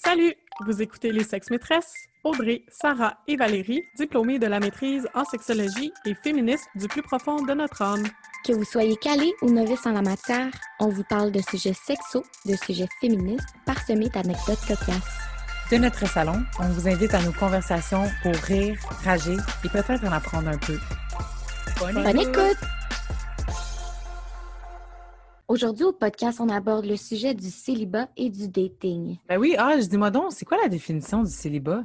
Salut! Vous écoutez Les Sex-Maîtresses, Audrey, Sarah et Valérie, diplômées de la maîtrise en sexologie et féministes du plus profond de notre âme. Que vous soyez calé ou novice en la matière, on vous parle de sujets sexos, de sujets féministes, parsemés d'anecdotes cocasses. De notre salon, on vous invite à nos conversations pour rire, rager et peut-être en apprendre un peu. Bonne écoute! Aujourd'hui, au podcast, on aborde le sujet du célibat et du dating. Ben oui, dis-moi donc, c'est quoi la définition du célibat?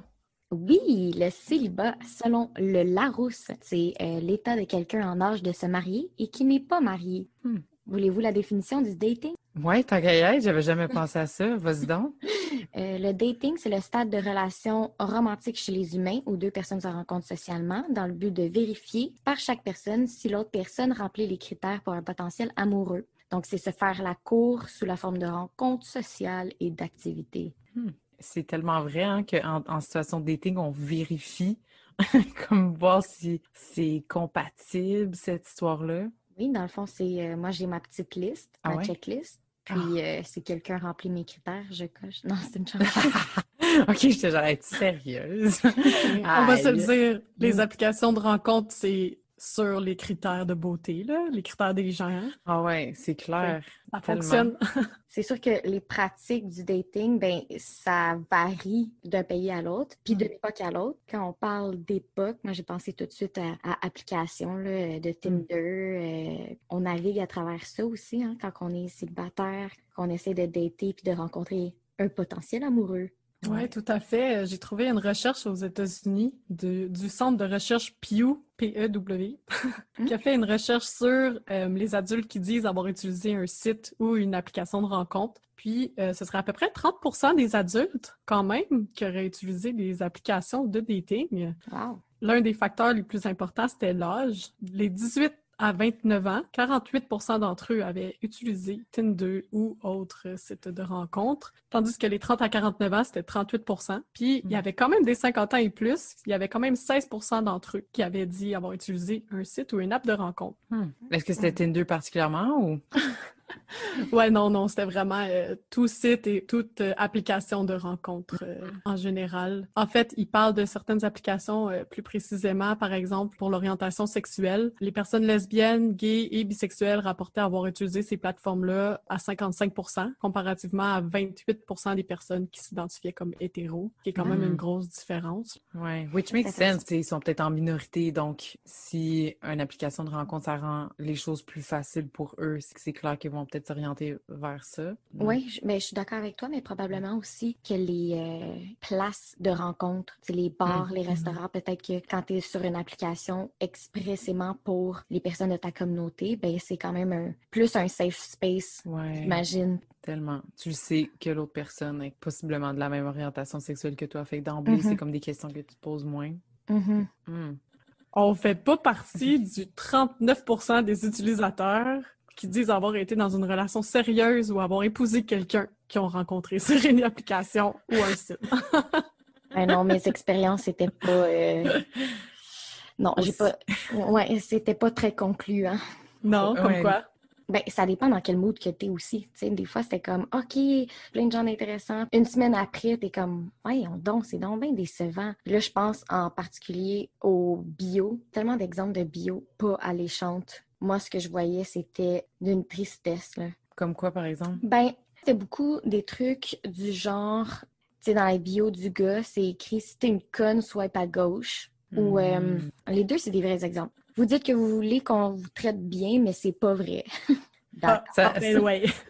Oui, le célibat, selon le Larousse, c'est l'état de quelqu'un en âge de se marier et qui n'est pas marié. Voulez-vous la définition du dating? Ouais, tant qu'à y être, j'avais jamais pensé à ça. Vas-y donc. Le dating, c'est le stade de relation romantique chez les humains où deux personnes se rencontrent socialement dans le but de vérifier par chaque personne si l'autre personne remplit les critères pour un potentiel amoureux. Donc, c'est se faire la cour sous la forme de rencontres sociales et d'activités. C'est tellement vrai hein, qu'en situation de dating, on vérifie comme voir si c'est compatible, cette histoire-là. Oui, dans le fond, c'est moi, j'ai ma petite liste, ma checklist. Puis, si quelqu'un remplit mes critères, je coche. Non, c'est une chanson. OK, j'étais genre, es-tu sérieuse? On va se le dire, les applications de rencontre, c'est sur les critères de beauté, là, les critères des gens. Ah ouais, c'est clair. Ça fonctionne. C'est sûr que les pratiques du dating, ben ça varie d'un pays à l'autre, puis d'une époque à l'autre. Quand on parle d'époque, moi j'ai pensé tout de suite à applications là, de Tinder. On navigue à travers ça aussi, hein, quand on est célibataire, qu'on essaie de dater puis de rencontrer un potentiel amoureux. Oui, tout à fait. J'ai trouvé une recherche aux États-Unis du centre de recherche Pew, P-E-W, qui a fait une recherche sur les adultes qui disent avoir utilisé un site ou une application de rencontre. Puis, ce serait à peu près 30% des adultes, quand même, qui auraient utilisé des applications de dating. Wow. L'un des facteurs les plus importants, c'était l'âge. Les 18 à 29 ans, 48% d'entre eux avaient utilisé Tinder ou autre site de rencontre, tandis que les 30 à 49 ans, c'était 38%. Puis, il y avait quand même des 50 ans et plus, il y avait quand même 16% d'entre eux qui avaient dit avoir utilisé un site ou une app de rencontre. Est-ce que c'était Tinder particulièrement ou... Ouais, non, c'était vraiment tout site et toute application de rencontre en général. En fait, il parle de certaines applications plus précisément, par exemple, pour l'orientation sexuelle. Les personnes lesbiennes, gays et bisexuelles rapportaient avoir utilisé ces plateformes-là à 55%, comparativement à 28% des personnes qui s'identifiaient comme hétéros, qui est quand même une grosse différence. Ouais, which makes sense. Ils sont peut-être en minorité, donc si une application de rencontre, ça rend les choses plus faciles pour eux, c'est clair qu'ils vont peut-être s'orienter vers ça. Oui, mais je suis d'accord avec toi, mais probablement aussi que les places de rencontre, les bars, les restaurants, peut-être que quand tu es sur une application expressément pour les personnes de ta communauté, ben c'est quand même plus un safe space, j'imagine. Tellement. Tu sais que l'autre personne est possiblement de la même orientation sexuelle que toi, fait que d'emblée, c'est comme des questions que tu te poses moins. On fait pas partie du 39% des utilisateurs qui disent avoir été dans une relation sérieuse ou avoir épousé quelqu'un qu'ils ont rencontré sur une application ou un site. Ben non, mes expériences n'étaient pas... Non, j'ai pas... Ouais, c'était pas très concluant. Non, comme quoi? Ben, ça dépend dans quel mood que t'es aussi. Tu sais, des fois, c'était comme, OK, plein de gens intéressants. Une semaine après, t'es comme, voyons donc, c'est donc bien décevant. Puis là, je pense en particulier aux bio. Tellement d'exemples de bio pas alléchantes. Moi, ce que je voyais, c'était d'une tristesse, là. Comme quoi, par exemple? Ben, c'était beaucoup des trucs du genre, tu sais, dans la bio du gars, c'est écrit, si t'es une conne, swipe à gauche. Ou, les deux, c'est des vrais exemples. Vous dites que vous voulez qu'on vous traite bien, mais c'est pas vrai.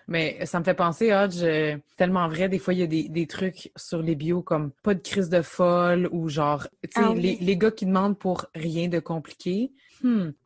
Mais ça me fait penser, tellement vrai, des fois, il y a des trucs sur les bios comme pas de crise de folle ou genre, tu sais, les gars qui demandent pour rien de compliqué.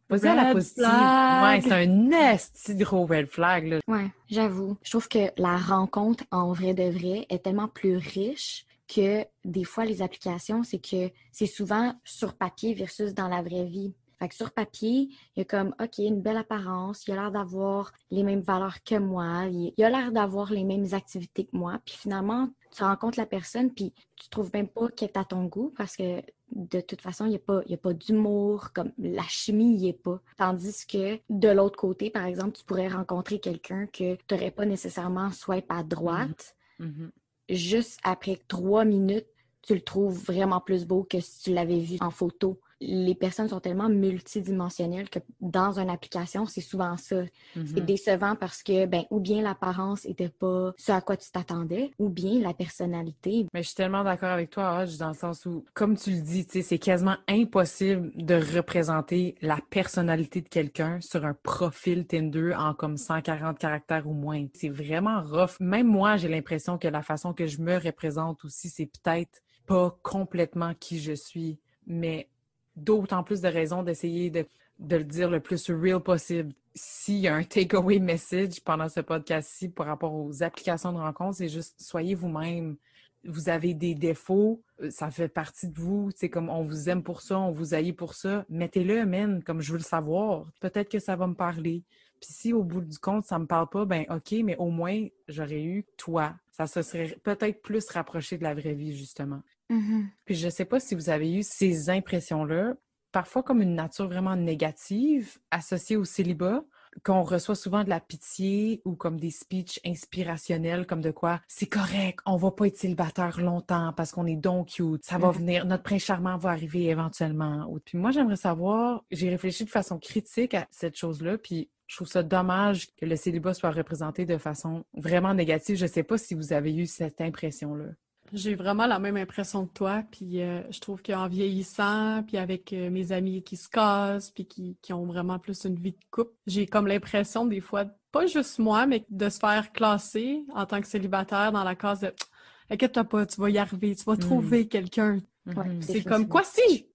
Vas-y à la positive. Ouais, c'est un esti gros red flag, là. Ouais, j'avoue. Je trouve que la rencontre en vrai de vrai est tellement plus riche que des fois, les applications, c'est que c'est souvent sur papier versus dans la vraie vie. Fait que sur papier, il y a comme, OK, une belle apparence, il a l'air d'avoir les mêmes valeurs que moi, il a l'air d'avoir les mêmes activités que moi. Puis finalement, tu rencontres la personne, puis tu trouves même pas qu'elle est à ton goût parce que de toute façon, il y a pas d'humour, comme la chimie, il n'y est pas. Tandis que de l'autre côté, par exemple, tu pourrais rencontrer quelqu'un que tu n'aurais pas nécessairement swipe à droite. juste après 3 minutes, tu le trouves vraiment plus beau que si tu l'avais vu en photo. Les personnes sont tellement multidimensionnelles que dans une application, c'est souvent ça. C'est décevant parce que, ou bien l'apparence était pas ce à quoi tu t'attendais, ou bien la personnalité. Mais je suis tellement d'accord avec toi, Hodge, dans le sens où, comme tu le dis, tu sais, c'est quasiment impossible de représenter la personnalité de quelqu'un sur un profil Tinder en comme 140 caractères ou moins. C'est vraiment rough. Même moi, j'ai l'impression que la façon que je me représente aussi, c'est peut-être pas complètement qui je suis, mais d'autant plus de raisons d'essayer de le dire le plus real possible. S'il y a un takeaway message pendant ce podcast-ci par rapport aux applications de rencontres, c'est juste soyez vous-même. Vous avez des défauts, ça fait partie de vous. C'est comme on vous aime pour ça, on vous haït pour ça. Mettez-le, man, comme je veux le savoir. Peut-être que ça va me parler. Puis si au bout du compte, ça me parle pas, OK, mais au moins, j'aurais eu toi. Ça se serait peut-être plus rapproché de la vraie vie, justement. Puis je sais pas si vous avez eu ces impressions-là, parfois comme une nature vraiment négative associée au célibat, qu'on reçoit souvent de la pitié ou comme des speeches inspirationnels comme de quoi c'est correct, on va pas être célibataire longtemps parce qu'on est donc cute, ça va venir, notre prince charmant va arriver éventuellement. Puis moi, j'aimerais savoir, j'ai réfléchi de façon critique à cette chose-là, puis je trouve ça dommage que le célibat soit représenté de façon vraiment négative. Je sais pas si vous avez eu cette impression-là. J'ai vraiment la même impression que toi, puis je trouve qu'en vieillissant, puis avec mes amis qui se cassent, puis qui ont vraiment plus une vie de couple, j'ai comme l'impression des fois, pas juste moi, mais de se faire classer en tant que célibataire dans la case de « Inquiète-toi pas, tu vas y arriver, tu vas trouver quelqu'un. » C'est comme « Quoi si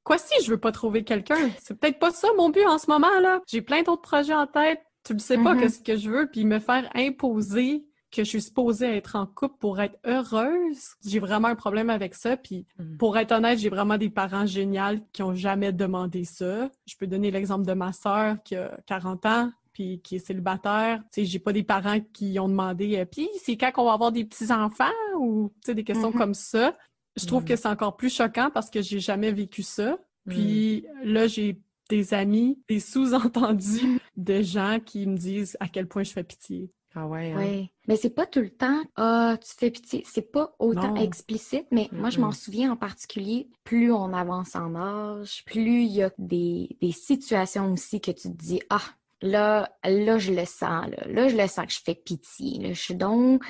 je veux pas trouver quelqu'un? C'est peut-être pas ça mon but en ce moment, là. J'ai plein d'autres projets en tête, tu le sais pas qu'est-ce que je veux, puis me faire imposer que je suis supposée être en couple pour être heureuse, j'ai vraiment un problème avec ça. Puis pour être honnête, j'ai vraiment des parents géniaux qui ont jamais demandé ça. Je peux donner l'exemple de ma sœur qui a 40 ans puis qui est célibataire. Tu sais, j'ai pas des parents qui ont demandé « Puis c'est quand qu'on va avoir des petits-enfants? » ou tu sais, des questions comme ça. Je trouve que c'est encore plus choquant parce que j'ai jamais vécu ça. Puis là, j'ai des amis, des sous-entendus de gens qui me disent à quel point je fais pitié. Ah ouais, hein? Oui, mais c'est pas tout le temps « Ah, tu fais pitié ». C'est pas autant explicite, mais moi, je m'en souviens en particulier, plus on avance en âge, plus il y a des situations aussi que tu te dis « Ah, là, je le sens, là, je le sens que je fais pitié, là, je suis donc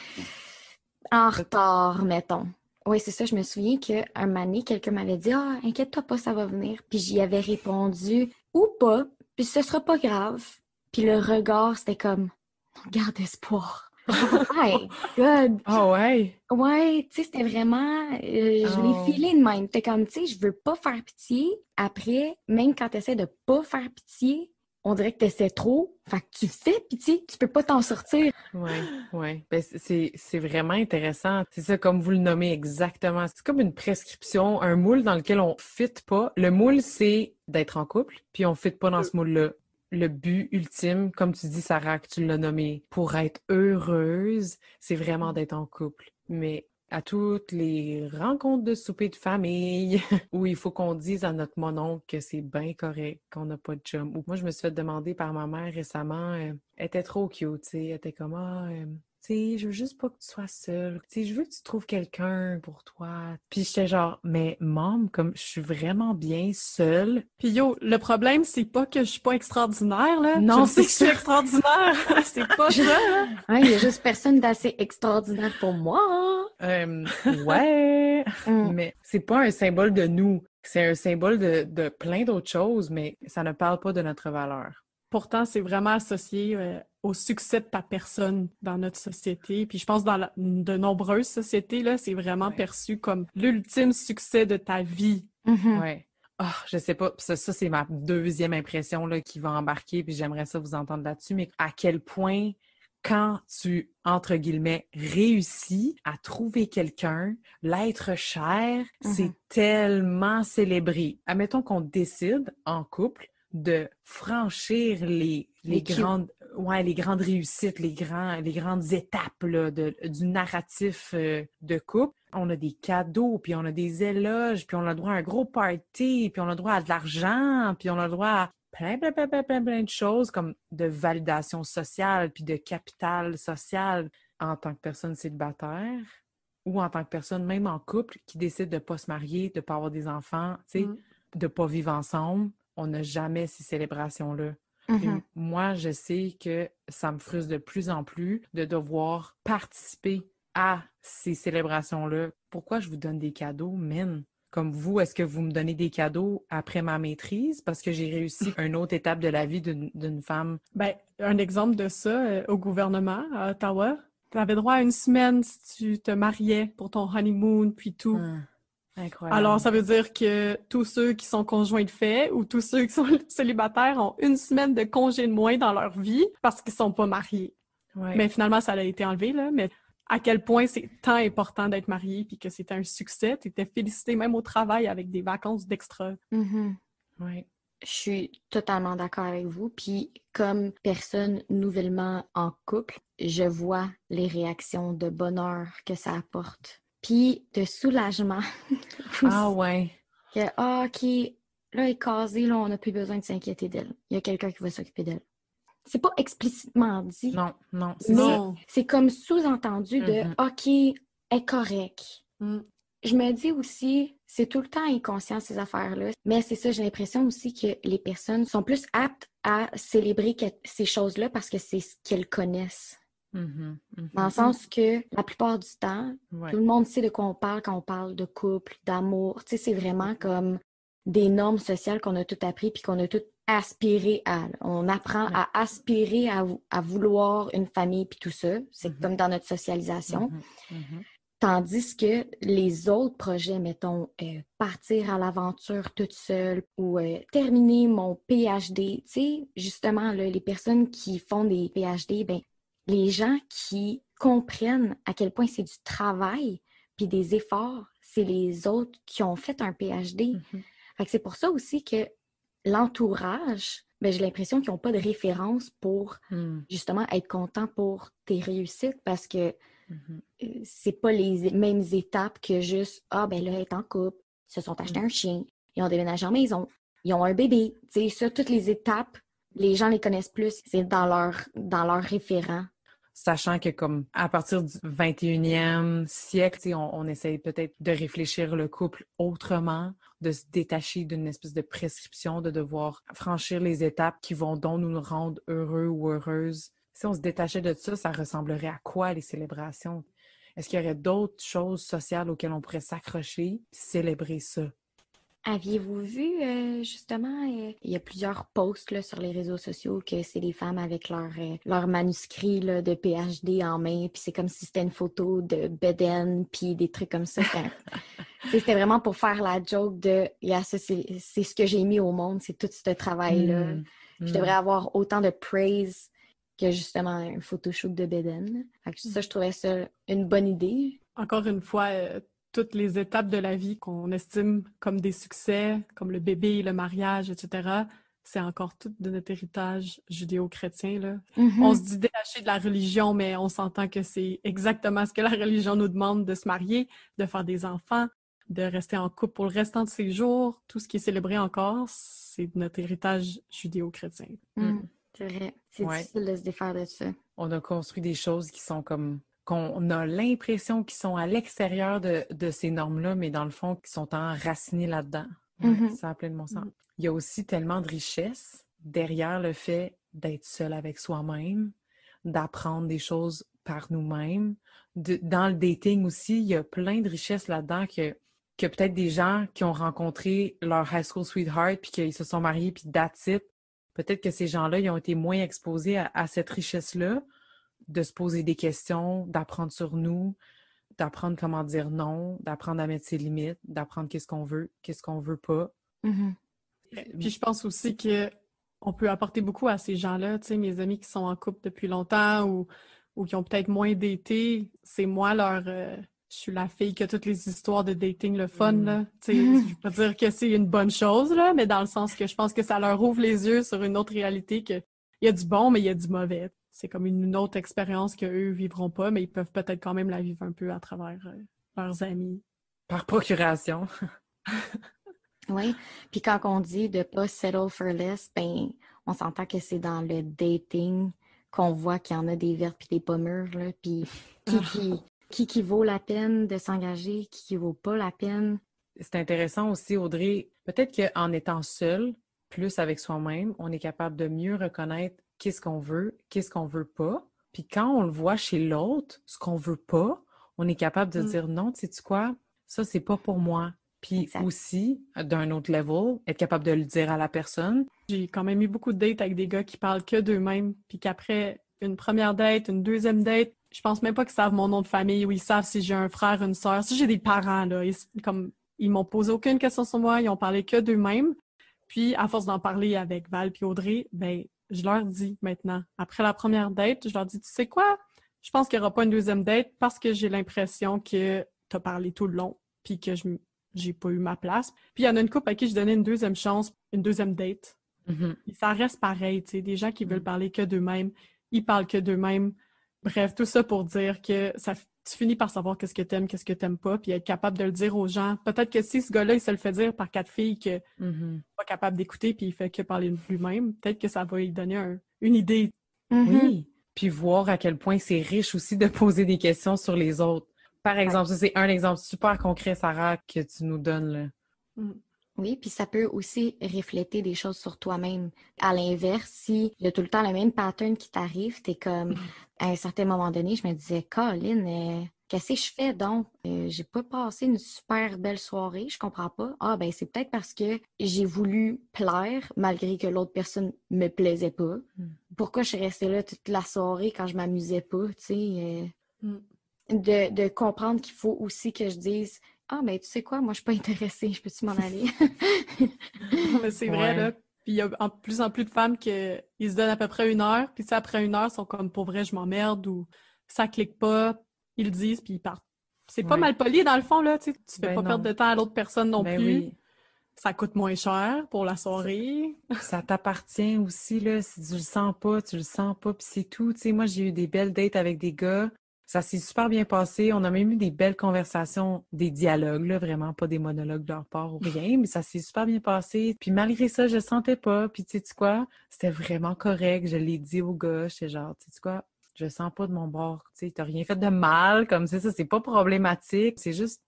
en retard, mettons ». Oui, c'est ça, je me souviens qu'un moment donné, quelqu'un m'avait dit « Ah, inquiète-toi pas, ça va venir ». Puis j'y avais répondu « Ou pas, puis ce sera pas grave ». Puis le regard, c'était comme garde espoir. My God! Oh ouais? Ouais, tu sais, c'était vraiment... je l'ai filé de même. T'es comme, tu sais, je veux pas faire pitié. Après, même quand t'essaies de pas faire pitié, on dirait que t'essaies trop. Fait que tu fais pitié, tu peux pas t'en sortir. Ouais. Ben, c'est vraiment intéressant. C'est ça, comme vous le nommez exactement. C'est comme une prescription, un moule dans lequel on fit pas. Le moule, c'est d'être en couple, puis on fit pas dans ce moule-là. Le but ultime, comme tu dis, Sarah, que tu l'as nommé, pour être heureuse, c'est vraiment d'être en couple. Mais à toutes les rencontres de souper de famille, où il faut qu'on dise à notre mononcle que c'est bien correct, qu'on n'a pas de chum. Ou moi, je me suis fait demander par ma mère récemment, elle était trop cute, tu sais, elle était comme, tu sais, je veux juste pas que tu sois seule. Tu sais, je veux que tu trouves quelqu'un pour toi. Puis j'étais genre, mais maman, comme je suis vraiment bien seule. Puis yo, le problème, c'est pas que je suis pas extraordinaire, là. Non, je sais que je suis extraordinaire. C'est pas ça, là. Ouais, il y a juste personne d'assez extraordinaire pour moi. Ouais, mais c'est pas un symbole de nous. C'est un symbole de plein d'autres choses, mais ça ne parle pas de notre valeur. Pourtant, c'est vraiment associé au succès de ta personne dans notre société. Puis je pense dans de nombreuses sociétés, là, c'est vraiment perçu comme l'ultime succès de ta vie. Ouais. Oh, je sais pas, ça c'est ma deuxième impression là, qui va embarquer, puis j'aimerais ça vous entendre là-dessus, mais à quel point, quand tu, entre guillemets, réussis à trouver quelqu'un, l'être cher, c'est tellement célébré. Admettons qu'on décide en couple de franchir les grandes réussites, les grandes étapes là, du narratif de couple. On a des cadeaux, puis on a des éloges, puis on a le droit à un gros party, puis on a le droit à de l'argent, puis on a le droit à plein de choses comme de validation sociale, puis de capital social en tant que personne célibataire. ou en tant que personne, même en couple, qui décide de ne pas se marier, de ne pas avoir des enfants, tu sais, de ne pas vivre ensemble, on n'a jamais ces célébrations-là. Puis moi, je sais que ça me frustre de plus en plus de devoir participer à ces célébrations-là. Pourquoi je vous donne des cadeaux, men? Comme vous, est-ce que vous me donnez des cadeaux après ma maîtrise parce que j'ai réussi une autre étape de la vie d'une femme? Ben, un exemple de ça, au gouvernement à Ottawa, tu avais droit à une semaine si tu te mariais pour ton honeymoon, puis tout. Incroyable. Alors, ça veut dire que tous ceux qui sont conjoints de fait ou tous ceux qui sont célibataires ont une semaine de congé de moins dans leur vie parce qu'ils sont pas mariés. Ouais. Mais finalement, ça a été enlevé, là. Mais à quel point c'est tant important d'être marié puis que c'était un succès. Tu étais félicité même au travail avec des vacances d'extra. Ouais. Je suis totalement d'accord avec vous. Puis comme personne nouvellement en couple, je vois les réactions de bonheur que ça apporte. Puis de soulagement. Ah ouais. Que, OK, là, elle est casée, là, on n'a plus besoin de s'inquiéter d'elle. Il y a quelqu'un qui va s'occuper d'elle. C'est pas explicitement dit. Non, c'est mais ça. c'est comme sous-entendu de OK, elle est correcte. Je me dis aussi, c'est tout le temps inconscient ces affaires-là, mais c'est ça, j'ai l'impression aussi que les personnes sont plus aptes à célébrer ces choses-là parce que c'est ce qu'elles connaissent. Dans le sens que la plupart du temps, tout le monde sait de quoi on parle quand on parle de couple, d'amour. Tu sais, c'est vraiment comme des normes sociales qu'on a toutes appris puis qu'on a toutes aspiré à. On apprend à aspirer à vouloir une famille puis tout ça. C'est comme dans notre socialisation. Tandis que les autres projets, mettons, partir à l'aventure toute seule ou terminer mon PhD, tu sais, justement, là, les personnes qui font des PhD, ben, les gens qui comprennent à quel point c'est du travail puis des efforts, c'est les autres qui ont fait un PhD. Fait que c'est pour ça aussi que l'entourage, ben, j'ai l'impression qu'ils n'ont pas de référence pour justement être content pour tes réussites parce que c'est pas les mêmes étapes que juste ben là, elle est en couple, ils se sont achetés un chien, ils ont déménagé en maison, ils ont un bébé. Tu sais, ça, toutes les étapes, les gens les connaissent plus, c'est dans leur référent. Sachant que comme à partir du 21e siècle, on essaye peut-être de réfléchir le couple autrement, de se détacher d'une espèce de prescription, de devoir franchir les étapes qui vont donc nous rendre heureux ou heureuses. Si on se détachait de ça, ça ressemblerait à quoi les célébrations? Est-ce qu'il y aurait d'autres choses sociales auxquelles on pourrait s'accrocher et célébrer ça? Aviez-vous vu, justement, il y a plusieurs posts là, sur les réseaux sociaux que c'est des femmes avec leur manuscrit là, de PhD en main, puis c'est comme si c'était une photo de bedaine, puis des trucs comme ça. C'était vraiment pour faire la joke de « ça, c'est ce que j'ai mis au monde, c'est tout ce travail-là. Je devrais avoir autant de praise que justement un photoshoot de bedaine. » Ça, je trouvais ça une bonne idée. Encore une fois, toutes les étapes de la vie qu'on estime comme des succès, comme le bébé, le mariage, etc., c'est encore tout de notre héritage judéo-chrétien, là. On se dit détaché de la religion, mais on s'entend que c'est exactement ce que la religion nous demande, de se marier, de faire des enfants, de rester en couple pour le restant de ses jours. Tout ce qui est célébré encore, c'est de notre héritage judéo-chrétien. C'est vrai. C'est difficile de se défaire de ça. On a construit des choses qui sont comme... qu'on a l'impression qu'ils sont à l'extérieur de ces normes-là, mais dans le fond, qui sont enracinés là-dedans. Ça a plein de bon sens. Il y a aussi tellement de richesse derrière le fait d'être seul avec soi-même, d'apprendre des choses par nous-mêmes. Dans le dating aussi, il y a plein de richesses là-dedans que peut-être des gens qui ont rencontré leur high school sweetheart puis qu'ils se sont mariés puis that's it. Peut-être que ces gens-là, ils ont été moins exposés à cette richesse-là, de se poser des questions, d'apprendre sur nous, d'apprendre comment dire non, d'apprendre à mettre ses limites, d'apprendre qu'est-ce qu'on veut pas. Puis je pense aussi que on peut apporter beaucoup à ces gens-là. Tu sais, mes amis qui sont en couple depuis longtemps ou qui ont peut-être moins daté, c'est moi je suis la fille qui a toutes les histoires de dating, le fun, là. Tu sais, je veux pas dire que c'est une bonne chose, là, mais dans le sens que je pense que ça leur ouvre les yeux sur une autre réalité, qu'il y a du bon, mais il y a du mauvais. C'est comme une autre expérience qu'eux vivront pas, mais ils peuvent peut-être quand même la vivre un peu à travers leurs amis. Par procuration. Oui. Puis quand on dit de pas settle for less, ben on s'entend que c'est dans le dating qu'on voit qu'il y en a des vertes puis des pas mûres, là. Puis Qui vaut la peine de s'engager, qui vaut pas la peine. C'est intéressant aussi, Audrey, peut-être qu'en étant seul, plus avec soi-même, on est capable de mieux reconnaître qu'est-ce qu'on veut pas. Puis quand on le voit chez l'autre, ce qu'on veut pas, on est capable de dire non, tu sais quoi, ça c'est pas pour moi. Puis Exact. aussi, d'un autre level, être capable de le dire à la personne. J'ai quand même eu beaucoup de dates avec des gars qui parlent que d'eux-mêmes, puis qu'après une première date, une deuxième date, je pense même pas qu'ils savent mon nom de famille ou ils savent si j'ai un frère, une sœur. Si j'ai des parents, là, ils m'ont posé aucune question sur moi, ils ont parlé que d'eux-mêmes. Puis, à force d'en parler avec Val puis Audrey, ben, je leur dis maintenant, après la première date, je leur dis, tu sais quoi? Je pense qu'il n'y aura pas une deuxième date parce que j'ai l'impression que tu as parlé tout le long, puis que j'ai pas eu ma place. Puis, il y en a une couple à qui je donnais une deuxième chance, une deuxième date. Mm-hmm. Et ça reste pareil, tu sais, des gens qui veulent parler que d'eux-mêmes, ils parlent que d'eux-mêmes. Bref, tout ça pour dire que tu finis par savoir qu'est-ce que t'aimes pas, puis être capable de le dire aux gens. Peut-être que si ce gars-là, il se le fait dire par 4 filles qu'il n'est pas capable d'écouter, puis il fait que parler de lui-même, peut-être que ça va lui donner une idée. Oui, puis voir à quel point c'est riche aussi de poser des questions sur les autres. Par exemple, ça c'est un exemple super concret, Sarah, que tu nous donnes là. Oui, puis ça peut aussi refléter des choses sur toi-même. À l'inverse, si il y a tout le temps le même pattern qui t'arrive, t'es comme, à un certain moment donné, je me disais, Colin, qu'est-ce que je fais donc? J'ai pas passé une super belle soirée, je comprends pas. Ah, ben c'est peut-être parce que j'ai voulu plaire malgré que l'autre personne me plaisait pas. Pourquoi je suis restée là toute la soirée quand je m'amusais pas, tu sais? De comprendre qu'il faut aussi que je dise, ah, ben tu sais quoi, moi je suis pas intéressée, je peux-tu m'en aller? Mais c'est vrai, là. Puis il y a plus en plus de femmes qui se donnent à peu près 1 heure, puis après 1 heure, ils sont comme, pour vrai, je m'emmerde, ou ça clique pas, ils le disent, puis ils partent. C'est pas mal poli, dans le fond, là, tu sais, tu fais pas perdre de temps à l'autre personne non plus. Oui. Ça coûte moins cher pour la soirée. Ça t'appartient aussi, là, si tu le sens pas, puis c'est tout. Tu sais, moi, j'ai eu des belles dates avec des gars. Ça s'est super bien passé. On a même eu des belles conversations, des dialogues, là, vraiment pas des monologues de leur part ou rien, mais ça s'est super bien passé. Puis malgré ça, je le sentais pas. Puis tu sais quoi? C'était vraiment correct. Je l'ai dit au gars. J'étais genre, tu sais quoi? Je le sens pas de mon bord. Tu sais, t'as rien fait de mal, comme ça, c'est pas problématique. C'est juste...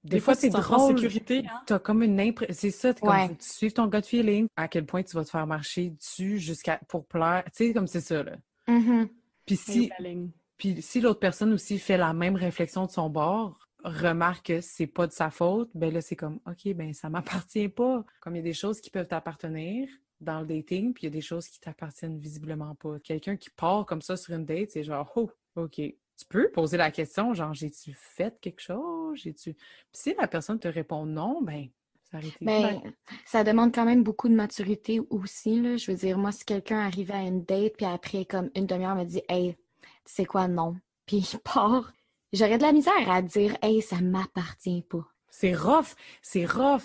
Des fois, c'est drôle. Sécurité, hein? T'as comme une impression. C'est ça, t'es comme, faut que tu suives ton gut feeling. À quel point tu vas te faire marcher dessus pour plaire. Tu sais, comme c'est ça, là. Puis si l'autre personne aussi fait la même réflexion de son bord, remarque que c'est pas de sa faute, ben là, c'est comme, OK, ben ça m'appartient pas. Comme il y a des choses qui peuvent t'appartenir dans le dating, puis il y a des choses qui t'appartiennent visiblement pas. Quelqu'un qui part comme ça sur une date, c'est genre, oh, OK. Tu peux poser la question, genre, j'ai-tu fait quelque chose? Puis si la personne te répond non, ben, ça arrête. Ben, ça demande quand même beaucoup de maturité aussi, là. Je veux dire, moi, si quelqu'un arrivait à une date, puis après, comme une demi-heure, me dit, hey, tu sais quoi, non. Puis il part, j'aurais de la misère à dire, hey, ça m'appartient pas. C'est rough,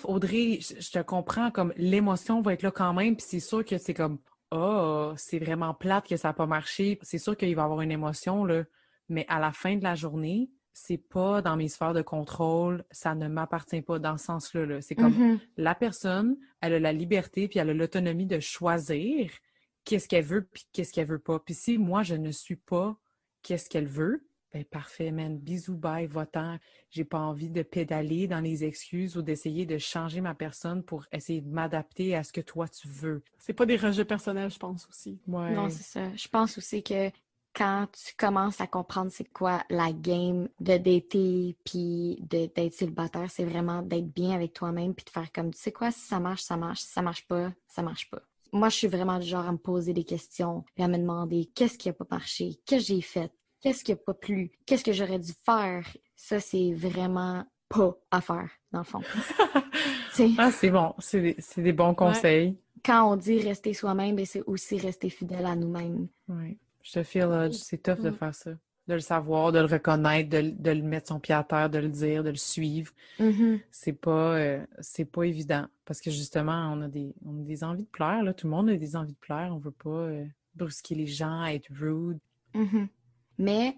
Audrey, je te comprends, comme l'émotion va être là quand même, puis c'est sûr que c'est comme, oh, c'est vraiment plate que ça n'a pas marché. C'est sûr qu'il va y avoir une émotion, là. Mais à la fin de la journée, c'est pas dans mes sphères de contrôle, ça ne m'appartient pas dans ce sens-là, là. C'est comme la personne, elle a la liberté puis elle a l'autonomie de choisir qu'est-ce qu'elle veut puis qu'est-ce qu'elle veut pas. Puis si moi, je ne suis pas qu'est-ce qu'elle veut, ben parfait, man. Bisous, bye, va-t'en. J'ai pas envie de pédaler dans les excuses ou d'essayer de changer ma personne pour essayer de m'adapter à ce que toi, tu veux. C'est pas des rejets personnels, je pense aussi. Ouais. Non, c'est ça. Je pense aussi que quand tu commences à comprendre c'est quoi la game de dater puis d'être célibataire, c'est vraiment d'être bien avec toi-même puis de faire comme, tu sais quoi, si ça marche, ça marche. Si ça marche pas, ça marche pas. Moi, je suis vraiment du genre à me poser des questions et à me demander qu'est-ce qui a pas marché, qu'est-ce que j'ai fait, qu'est-ce qui a pas plu, qu'est-ce que j'aurais dû faire. Ça, c'est vraiment pas à faire, dans le fond. Ah, c'est bon. C'est des bons conseils. Ouais. Quand on dit rester soi-même, ben, c'est aussi rester fidèle à nous-mêmes. Oui. Je te feel, c'est tough de faire ça. De le savoir, de le reconnaître, de le mettre son pied à terre, de le dire, de le suivre. C'est pas évident. Parce que justement, on a des envies de plaire, là. Tout le monde a des envies de plaire. On veut pas brusquer les gens, être rude. Mais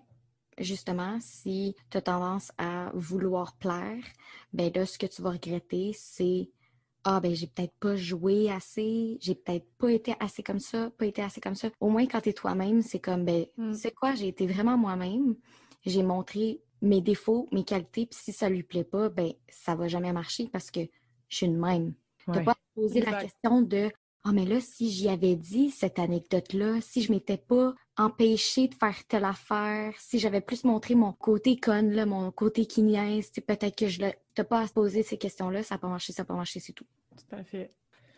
justement, si tu as tendance à vouloir plaire, ben là, ce que tu vas regretter, c'est ah, ben, j'ai peut-être pas joué assez, j'ai peut-être pas été assez comme ça, pas été assez comme ça. Au moins, quand t'es toi-même, c'est comme, ben, tu sais quoi, j'ai été vraiment moi-même, j'ai montré mes défauts, mes qualités, puis si ça lui plaît pas, ben ça va jamais marcher parce que je suis une même. T'as pas à te poser la question de « Ah, mais là, si j'y avais dit cette anecdote-là, si je m'étais pas empêchée de faire telle affaire, si j'avais plus montré mon côté conne, là, mon côté qui niaise, peut-être que je l'ai... » T'as pas à se poser ces questions-là, ça n'a pas marché, c'est tout. Tout à fait.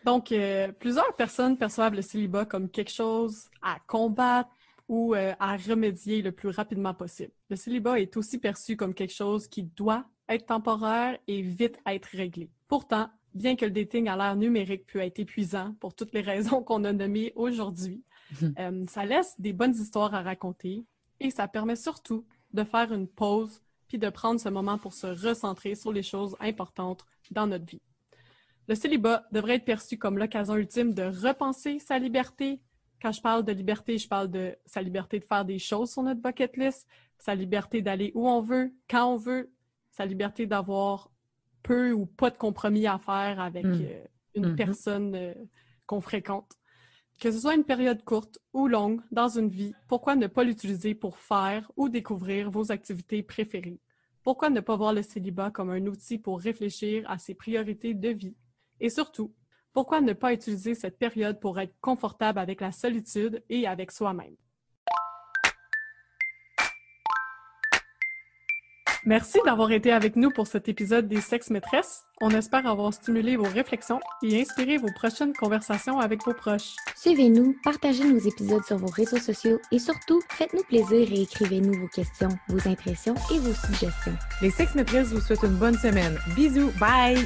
Donc, plusieurs personnes perçoivent le célibat comme quelque chose à combattre ou à remédier le plus rapidement possible. Le célibat est aussi perçu comme quelque chose qui doit être temporaire et vite être réglé. Pourtant, bien que le dating à l'ère numérique peut être épuisant pour toutes les raisons qu'on a nommées aujourd'hui, ça laisse des bonnes histoires à raconter et ça permet surtout de faire une pause puis de prendre ce moment pour se recentrer sur les choses importantes dans notre vie. Le célibat devrait être perçu comme l'occasion ultime de repenser sa liberté. Quand je parle de liberté, je parle de sa liberté de faire des choses sur notre bucket list, sa liberté d'aller où on veut, quand on veut, sa liberté d'avoir peu ou pas de compromis à faire avec une personne qu'on fréquente. Que ce soit une période courte ou longue dans une vie, pourquoi ne pas l'utiliser pour faire ou découvrir vos activités préférées? Pourquoi ne pas voir le célibat comme un outil pour réfléchir à ses priorités de vie? Et surtout, pourquoi ne pas utiliser cette période pour être confortable avec la solitude et avec soi-même? Merci d'avoir été avec nous pour cet épisode des Sex Maîtresses. On espère avoir stimulé vos réflexions et inspiré vos prochaines conversations avec vos proches. Suivez-nous, partagez nos épisodes sur vos réseaux sociaux et surtout, faites-nous plaisir et écrivez-nous vos questions, vos impressions et vos suggestions. Les Sex Maîtresses vous souhaitent une bonne semaine. Bisous, bye!